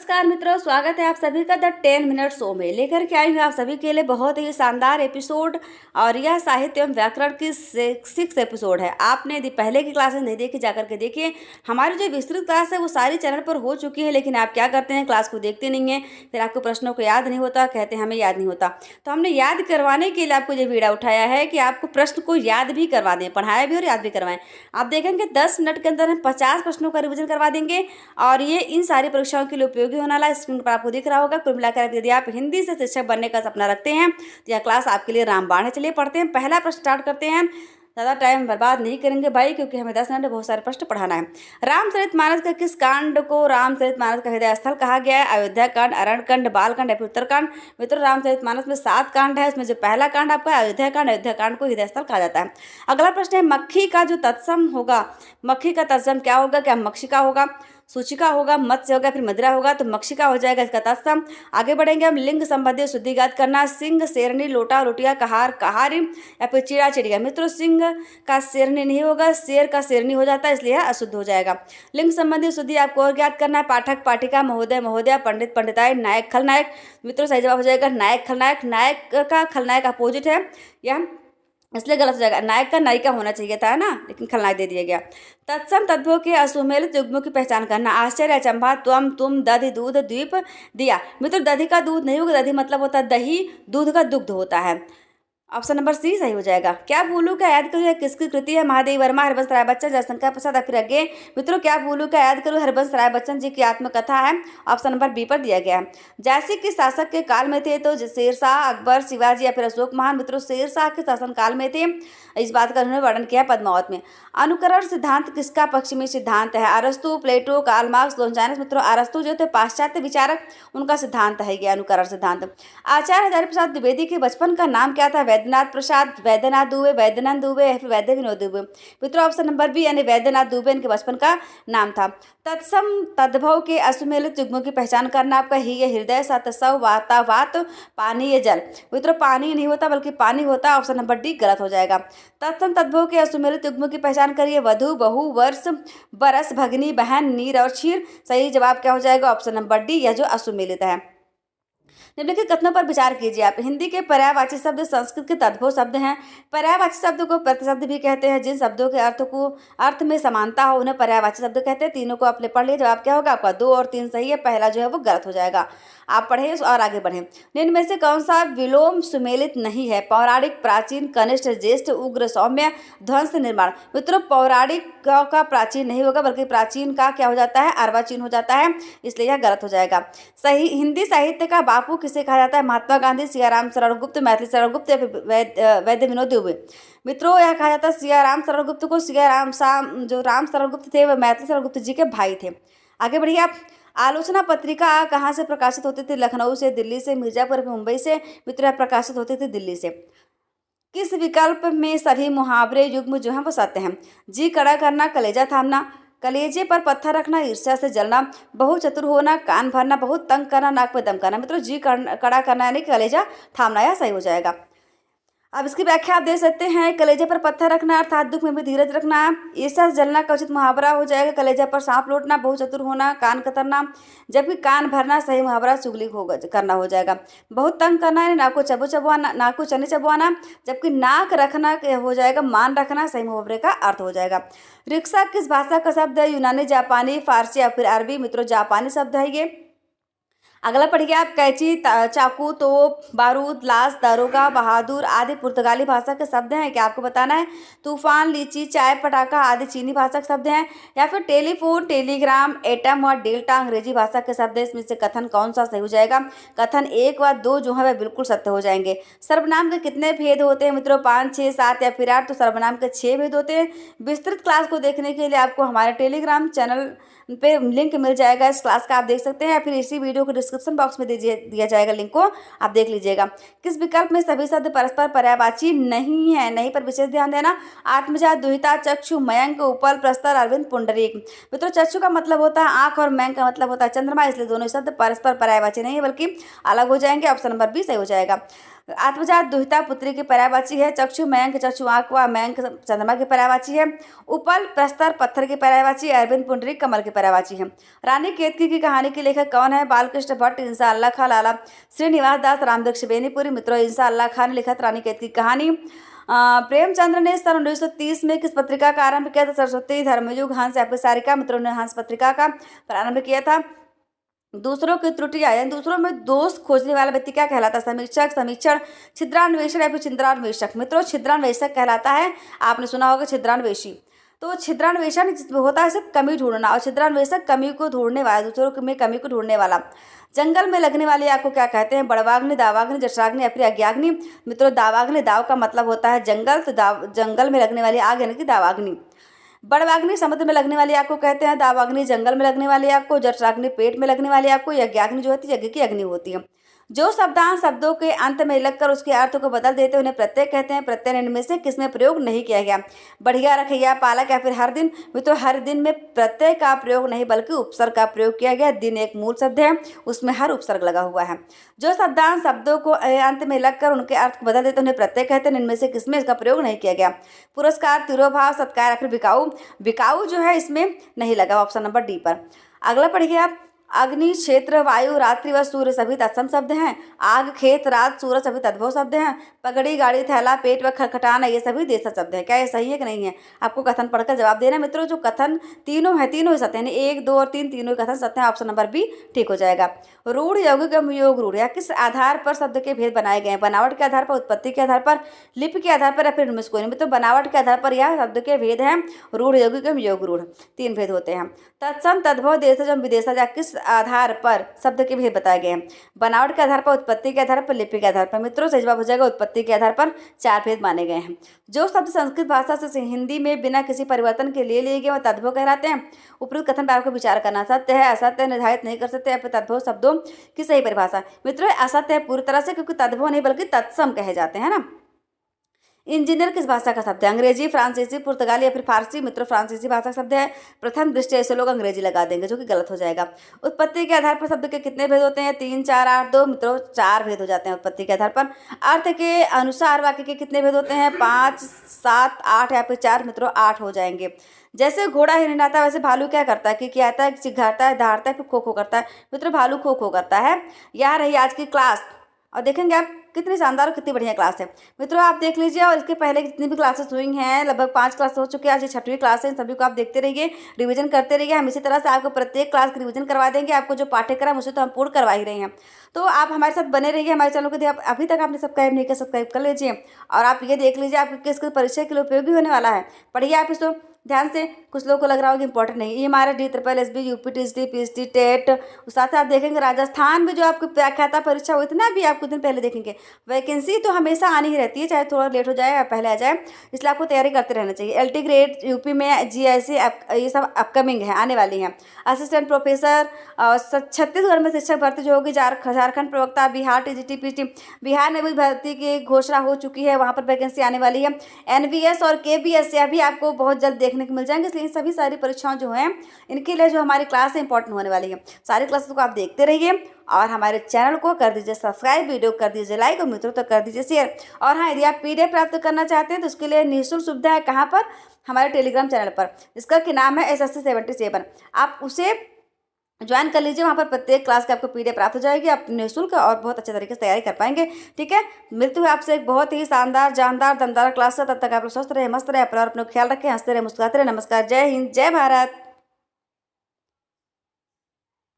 नमस्कार मित्रों, स्वागत है आप सभी का द 10 मिनट शो में। लेकर के आई हूँ आप सभी के लिए बहुत ही शानदार एपिसोड। और यह साहित्य एवं व्याकरण की 6 एपिसोड है। आपने यदि पहले की क्लासेस नहीं देखी जाकर के देखिए। हमारी जो विस्तृत क्लास है वो सारी चैनल पर हो चुकी है, लेकिन आप क्या करते हैं, क्लास को देखते नहीं हैं, फिर आपको प्रश्नों को याद नहीं होता, कहते हैं हमें याद नहीं होता। तो हमने याद करवाने के लिए आपको ये वीडियो उठाया है कि आपको प्रश्न को याद भी करवा दें, पढ़ाया भी और याद भी करवाएं। आप देखेंगे 10 मिनट के अंदर हम 50 प्रश्नों का रिविजन करवा देंगे और ये इन सारी परीक्षाओं के लिए उपयोगी होने वाला है। स्क्रीन पर आपको दिख रहा होगा। कुल मिलाकर यदि आप हिंदी से शिक्षक बनने का सपना रखते हैं तो यह क्लास आपके लिए रामबाण है। चलिए पढ़ते हैं। पहला प्रश्न स्टार्ट करते हैं। ज़्यादा टाइम बर्बाद नहीं करेंगे भाई, क्योंकि हमें 10 मिनट में बहुत सारे प्रश्न पढ़ाना है। रामचरितमानस के किस कांड को रामचरितमानस का हृदय स्थल कहा गया है? अयोध्या कांड, अरण्यकांड, बालकांड या फिर उत्तरकांड। मित्रों, रामचरितमानस में 7 कांड है। उसमें जो पहला कांड आपका अयोध्या कांड, अयोध्या कांड को हृदय स्थल कहा जाता है। अगला प्रश्न है, मक्खी का जो तत्सम होगा, मक्खी का तत्सम क्या होगा? क्या मक्षिका होगा, सूचिका होगा, मत्स्य होगा, फिर मदिरा होगा? तो मक्षिका हो जाएगा इसका तत्सम। आगे बढ़ेंगे हम। लिंग संबंधी शुद्धिघात करना, सिंह, शेरनी, लोटा, लोटिया, कहार, कहारी या फिर चिड़ा, चिड़िया। मित्रों, सिंह का शेरनी नहीं होगा, शेर का शेरनी हो जाता है, इसलिए यह अशुद्ध हो जाएगा। लिंग संबंधी शुद्धि आपको और ज्ञात करना है। पाठक, पाठिका, महोदय, महोदया, पंडित, पंडिताई, नायक, खलनायक। मित्रों, सही जवाब हो जाएगा नायक, खलनायक। नायक का खलनायक अपोजिट है, यह इसलिए गलत हो जाएगा। नायक का नायिका होना चाहिए था ना, लेकिन खलनायक दे दिया गया। तत्सम तत्वों के असुमेलित युग्मों की पहचान करना। आश्चर्य, अचंभा, त्वम, तुम, दधि, दूध, द्वीप, दिया। मित्रों, दधि का दूध नहीं होगा, दधि मतलब होता है दही, दूध का दुग्ध होता है। ऑप्शन नंबर सी सही हो जाएगा। क्या भूलू क्या याद करूँ, किसकी कृति है? महादेव वर्मा, हरिवंश राय बच्चन, जयशंकर प्रसाद, फिर आगे। मित्रों, क्या भूलू क्या याद करूँ हरिवंश राय बच्चन जी की आत्मकथा है। ऑप्शन नंबर बी पर दिया गया है। जैसे कि शासक के काल में थे तो शेरशाह, अकबर, शिवाजी या फिर अशोक महान। मित्रों, शेरशाह के शासन काल में थे, इस बात का उन्होंने वर्णन किया पद्मावत में। अनुकरण सिद्धांत किसका पश्चिमी सिद्धांत है? अरस्तु, प्लेटो, कार्ल मार्क्स, लोनचानस। मित्रों, अरस्तु जो थे पाश्चात्य विचारक, उनका सिद्धांत है ये अनुकरण सिद्धांत। आचार्य हजारी प्रसाद द्विवेदी के बचपन का नाम क्या था? वैद्यनाथ प्रसाद, वैद्यनाथ दुबे, वैद्यनाथ दुबे या फिर वैद्य विनोद दुबे। मित्रों, ऑप्शन नंबर बी यानी वैद्यनाथ दुबे इनके बचपन का नाम था। तत्सम तद्भव के असुमेलित युग्मों की पहचान करना आपका ही है। हृदय, सतसव, वाता, वात, पानी या जल। मित्रों, पानी नहीं होता बल्कि पानी होता है। ऑप्शन नंबर डी गलत हो जाएगा। तत्सम तद्भव के असुमेलित युग्मों की पहचान करिए। वधु, बहु, वर्ष, बरस, भगनी, बहन, नीर और क्षीर। सही जवाब क्या हो जाएगा? ऑप्शन नंबर डी, यह जो असुमेलित है। निम्नलिखित कथनों पर विचार कीजिए आप। हिंदी के पर्यायवाची शब्द संस्कृत के तद्भव शब्द हैं। पर्यायवाची शब्द को प्रतिशब्द भी कहते हैं। जिन शब्दों के अर्थ में समानता हो उन्हें पर्यायवाची शब्द कहते हैं। तीनों को आपने पढ़ लिया। जवाब क्या होगा आपका? 2 और 3 सही है, पहला जो है वो गलत हो जाएगा। आप पढ़े और आगे बढ़ें। निम्न में से कौन सा विलोम सुमेलित नहीं है? पौराणिक, प्राचीन, कनिष्ठ, ज्येष्ठ, उग्र, सौम्य, ध्वंस, निर्माण। मित्रों, पौराणिक का प्राचीन नहीं होगा बल्कि प्राचीन का क्या हो जाता है? अर्वाचीन हो जाता है, इसलिए यह गलत हो जाएगा। सही हिंदी साहित्य का बापू किसे कहा जाता है? महात्मा गांधी, सियाराम शरण गुप्त, मैथिली शरण गुप्त या फिर वैद्य विनोद दुबे। मित्रों, यह कहा जाता है सियाराम शरण गुप्त को। सियाराम जो राम शरण गुप्त थे वह मैथिली शरण गुप्त जी के भाई थे। आगे बढ़िए आप। आलोचना पत्रिका कहाँ से प्रकाशित होती थी? लखनऊ से, दिल्ली से, मिर्जापुर, मुंबई से। मित्रों, प्रकाशित होती थी दिल्ली से। किस विकल्प में सभी मुहावरे युग्म जो हैं वो सत्य हैं? जी कड़ा करना, कलेजा थामना, कलेजे पर पत्थर रखना, ईर्ष्या से जलना, बहुत चतुर होना, कान भरना, बहुत तंग करना, नाक पे दम करना। मित्रों, जी कड़ा करना यानी कलेजा थामना, यह सही हो जाएगा। अब इसकी व्याख्या आप दे सकते हैं। कलेजे पर पत्थर रखना अर्थात दुख में भी धीरज रखना। ईर्ष्या से जलना का उचित मुहावरा हो जाएगा कलेजा पर सांप लौटना, बहुत चतुर होना, कान कतरना। जबकि कान भरना सही मुहावरा चुगली करना हो जाएगा। बहुत तंग करना यानी नाक को चबवाना, नाक को चने चबवाना। जबकि नाक रखना हो जाएगा मान रखना, सही मुहावरे का अर्थ हो जाएगा। रिक्शा किस भाषा का शब्द है? यूनानी, जापानी, फारसी या फिर अरबी। मित्रों, जापानी शब्द है ये। अगला पढ़िए आप। कैंची, चाकू, तोप, बारूद, लाश, दारोगा, बहादुर आदि पुर्तगाली भाषा के शब्द हैं, क्या आपको बताना है? तूफान, लीची, चाय, पटाखा आदि चीनी भाषा के शब्द हैं। या फिर टेलीफोन, टेलीग्राम, एटम और डेल्टा अंग्रेजी भाषा के शब्द है। इसमें से कथन कौन सा सही हो जाएगा? कथन 1 व 2 जो है वह बिल्कुल सत्य हो जाएंगे। सर्वनाम के कितने भेद होते हैं? मित्रों, 5, 6, 7 या फिर 8। तो सर्वनाम के 6 भेद होते हैं। विस्तृत क्लास को देखने के लिए आपको हमारे टेलीग्राम चैनल पे लिंक मिल जाएगा इस क्लास का, आप देख सकते हैं, या फिर इसी वीडियो को डिस्क्रिप्शन बॉक्स में दिया जाएगा लिंक को, आप देख लीजिएगा। किस विकल्प में सभी शब्द परस्पर पर्यायवाची नहीं है? नहीं पर विशेष ध्यान देना। आत्मजा, दुहिता, चक्षु, मयंक, उपल, प्रस्तर, अरविंद, पुंडरीक। मित्रों, चक्षु का मतलब होता है आंख और मयंक का मतलब होता है चंद्रमा, इसलिए दोनों शब्द परस्पर पर्यायवाची नहीं है बल्कि अलग हो जाएंगे। ऑप्शन नंबर बी सही हो जाएगा। आत्मजात दुहिता पुत्री की पर्यायवाची है। चक्षु मयंक चक्षु आंख व मयंक चंद्रमा की पर्यायवाची है। उपल प्रस्तर पत्थर की पर्यायवाची, अरविंद पुंडरीक कमल की पर्यायवाची है। रानी केतकी की कहानी के लेखक कौन है? बालकृष्ण भट्ट, इंसाअल्लाह खां, लाला श्रीनिवास दास, रामदक्ष बेनीपुरी। मित्रों, इंसाअल्लाह खां ने लिखा था रानी केतकी की कहानी। प्रेमचंद्र ने सन 1930 में किस पत्रिका का आरंभ किया था? सरस्वती धर्मयुग, हंस या फिर सारिका। मित्रों ने हंस पत्रिका का प्रारंभ किया था। दूसरों की त्रुटियां यानी दूसरों में दोष खोजने वाला व्यक्ति क्या कहलाता है? समीक्षक, समीक्षण, छिद्रान्वेषण या फिर छिद्रान्वेषक। मित्रों, छिद्रान्वेषक कहलाता है। आपने सुना होगा छिद्रान्वेषी। तो छिद्रान्वेषण जिसमें होता है सिर्फ कमी ढूंढना, और छिद्रान्वेषक कमी को ढूंढने वाला, दूसरों में कमी को ढूंढने वाला। जंगल में लगने वाली आग को क्या कहते हैं? बड़वाग्नि, दावाग्नि, जठराग्नि या फिर अज्ञाग्नि। मित्रों, दावाग्नि, दाव का मतलब होता है जंगल, तो जंगल में लगने वाली आग यानी कि दावाग्नि। बड़वाग्नि समुद्र में लगने वाली आग को कहते हैं। दावाग्नि जंगल में लगने वाली आग को, जठराग्नि पेट में लगने वाली आग को, यज्ञाग्नि जो होती है यज्ञ की अग्नि होती है। जो शब्दांश शब्दों के अंत में लगकर उसके अर्थ को बदल देते हैं उन्हें प्रत्यय कहते हैं। प्रत्यय इनमें से किसमें प्रयोग नहीं किया गया? बढ़िया, रखैया, पालक या फिर हर दिन। मित्रों, हर दिन में प्रत्यय का प्रयोग नहीं बल्कि उपसर्ग का प्रयोग किया गया। दिन एक मूल शब्द है, उसमें हर उपसर्ग लगा हुआ है। जो शब्दांश शब्दों को अंत में लगकर उनके अर्थ को बदल देते हैं उन्हें प्रत्यय कहते हैं। इनमें से किसमें इसका प्रयोग नहीं किया गया? पुरस्कार, तिरोभाव, सत्कार या फिर बिकाऊ। बिकाऊ जो है इसमें नहीं लगा, ऑप्शन नंबर डी पर। अगला पढ़िए आप। अग्नि, क्षेत्र, वायु, रात्रि व सूर्य सभी तत्सम शब्द हैं। आग, खेत, रात, सूरज सभी तद्भव शब्द हैं। पगड़ी, गाड़ी, थैला, पेट व खटखटाना ये सभी देशज शब्द हैं। क्या ये सही है कि नहीं है? आपको कथन पढ़कर जवाब देना। मित्रों, जो कथन तीनों है तीनों ही सत्य हैं, 1, 2 और 3 तीनों कथन सत्य हैं। ऑप्शन नंबर बी ठीक हो जाएगा। रूढ़, यौगिक एवं योग रूढ़ या किस आधार पर शब्द के भेद बनाए गए हैं? बनावट के आधार पर, उत्पत्ति के आधार पर, लिपि के आधार पर या फिर इनमें से कोई नहीं। तो बनावट के आधार पर यह शब्द के भेद हैं रूढ़, यौगिक एवं योग रूढ़, 3 भेद होते हैं। तत्सम, तद्भव, देशज एवं विदेशज या किस आधार पर शब्द के भेद बताए गए हैं? बनावट के आधार पर, उत्पत्ति के आधार पर, लिपि के आधार पर। मित्रों, सही जवाब हो जाएगा उत्पत्ति के आधार पर 4 भेद माने गए हैं। जो शब्द संस्कृत भाषा से हिंदी में बिना किसी परिवर्तन के लिए गए वह तद्भव कहलाते हैं। उपयुक्त कथन पर आपको विचार करना। सत्य है, असत्य निर्धारित नहीं कर सकते या फिर तद्भव शब्दों की सही परिभाषा। मित्रों, असत्य है पूरी तरह से, क्योंकि तद्भव नहीं बल्कि तत्सम कहे जाते हैं ना। इंजीनियर किस भाषा का शब्द है? अंग्रेजी, फ्रांसीसी, पुर्तगाली या फिर फारसी। मित्रों, फ्रांसीसी भाषा का शब्द है। प्रथम दृष्टि ऐसे लोग अंग्रेजी लगा देंगे जो कि गलत हो जाएगा। उत्पत्ति के आधार पर शब्द के कितने भेद होते हैं? 3, 4, 8, 2। मित्रों, 4 भेद हो जाते हैं उत्पत्ति के आधार पर। अर्थ के अनुसार वाक्य के कितने भेद होते हैं? 5, 7, 8 या फिर 4। मित्रों, 8 हो जाएंगे। जैसे घोड़ा हिरनाता वैसे भालू क्या करता है? कि आता है, चिघाड़ता है, दहाड़ता है, फिर खो खो करता है। मित्रों, भालू खो खो करता है। यह रही आज की क्लास, और देखेंगे आप कितनी शानदार और कितनी बढ़िया क्लास है। मित्रों, आप देख लीजिए, और इसके पहले जितनी भी क्लासेस हुई हैं, लगभग 5 क्लास हो चुकी है। आज ये 6वीं क्लास है। सभी को आप देखते रहिए, रिवीजन करते रहिए। हम इसी तरह से आपको प्रत्येक क्लास की रिवीजन करवा देंगे। आपको जो पाठ्यक्रम उसे तो हम पूर्ण करवा ही रहे हैं। तो आप हमारे साथ बने रहिए। हमारे चैनल को अभी तक आपने सब्सक्राइब नहीं किया, सब्सक्राइब कर लीजिए। और आप ये देख लीजिए आपके किस परीक्षा के लिए उपयोगी होने वाला है। पढ़िए आप इसको ध्यान से। कुछ लोगों को लग रहा होगा इंपॉर्टेंट नहीं, ये हमारा DSSB, UP TST, PST, TET. साथ साथ देखेंगे राजस्थान में जो आपकी व्याख्याता परीक्षा हुई थी ना, अभी आप कुछ दिन पहले देखेंगे। वैकेंसी तो हमेशा आनी ही रहती है, चाहे थोड़ा लेट हो जाए या पहले आ जाए, इसलिए आपको तैयारी करते रहना चाहिए। LT ग्रेड यूपी में, GIC ये सब अपकमिंग है, आने वाली हैं। असिस्टेंट प्रोफेसर, छत्तीसगढ़ में शिक्षक भर्ती जो होगी, झारखंड प्रवक्ता, बिहार TGT PST, बिहार में भी भर्ती की घोषणा हो चुकी है, वहाँ पर वैकेंसी आने वाली है। NVS और KBS यह भी आपको बहुत जल्द देखने को मिल जाएंगे। इसलिए सभी सारी परीक्षाएं जो हैं इनके लिए जो हमारी क्लास है इंपॉर्टेंट होने वाली है। सारी क्लासेस को आप देखते रहिए और हमारे चैनल को कर दीजिए सब्सक्राइब, वीडियो कर दीजिए लाइक और मित्रों तक कर दीजिए शेयर। और हाँ, यदि आप PDF प्राप्त करना चाहते हैं तो उसके लिए निःशुल्क सुविधा है। कहाँ पर? हमारे टेलीग्राम चैनल पर, जिसका कि नाम है SSC 77। आप उसे ज्वाइन कर लीजिए। वहाँ पर प्रत्येक क्लास के आपको PDF प्राप्त हो जाएगी। आप निःशुल्क और बहुत अच्छे तरीके से तैयारी कर पाएंगे। ठीक है, मिलते हुए आपसे एक बहुत ही शानदार, जानदार, दमदार क्लास है। तब तक आप लोग स्वस्थ रहे, मस्त रहे, अपना ख्याल रखें, हंसते रहे, मुस्कुराते रहे। नमस्कार, जय हिंद, जय भारत।